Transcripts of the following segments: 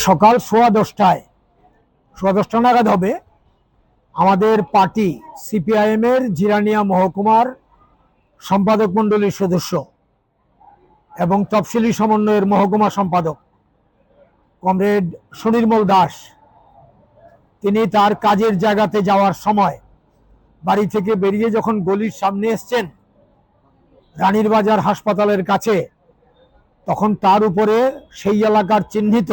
সকাল 10:15 নাগাদ হবে আমাদের পার্টি সিপিআইএম এর জিরানিয়া মহকুমার সম্পাদক মণ্ডলীর সদস্য এবং তফসিলি সমন্বয়ের মহকুমা সম্পাদক কমরেড সুনির্মল দাস, তিনি তার কাজের জায়গাতে যাওয়ার সময় বাড়ি থেকে বেরিয়ে যখন গলির সামনে এসছেন রানীর বাজার হাসপাতালের কাছে, তখন তার উপরে সেই এলাকার চিহ্নিত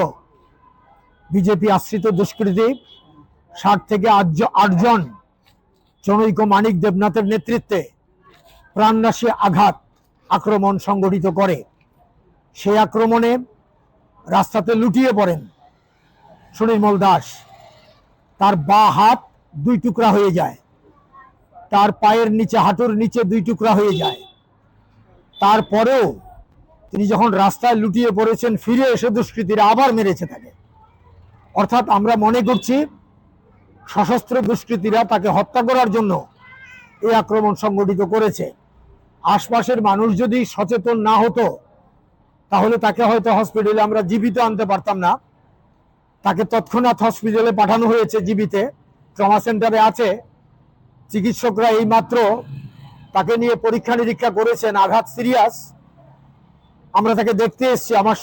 বিজেপি আশ্রিত দুষ্কৃতী 60 থেকে 8 জন জনৈক মানিক দেবনাথের নেতৃত্বে প্রাণনাশী আক্রমণ সংগঠিত করে। সেই আক্রমণে রাস্তাতে লুটিয়ে পড়েন সুনির্মল দাস। তার বাঁ হাত 2 টুকরা হয়ে যায়, তার পায়ের নিচে, হাঁটুর নিচে 2 টুকরা হয়ে যায়। তারপরেও তিনি যখন রাস্তায় লুটিয়ে পড়েছেন, ফিরে এসে দুষ্কৃতীরা আবার মেরেছে তাকে। অর্থাৎ আমরা মনে করছি সশস্ত্র দুষ্কৃতীরা তাকে হত্যা করার জন্য এই আক্রমণ সংগঠিত করেছে। আশপাশের মানুষ যদি সচেতন না হতো তাহলে তাকে হয়তো হসপিটালে আমরা জীবিত আনতে পারতাম না। তাকে তৎক্ষণাৎ হসপিটালে পাঠানো হয়েছে, জীবিতে ট্রমা সেন্টারে আছে। চিকিৎসকরা এই মাত্র তাকে নিয়ে পরীক্ষা নিরীক্ষা করেছেন, আঘাত সিরিয়াস। আমরা তাকে দেখতে এসেছি। আমার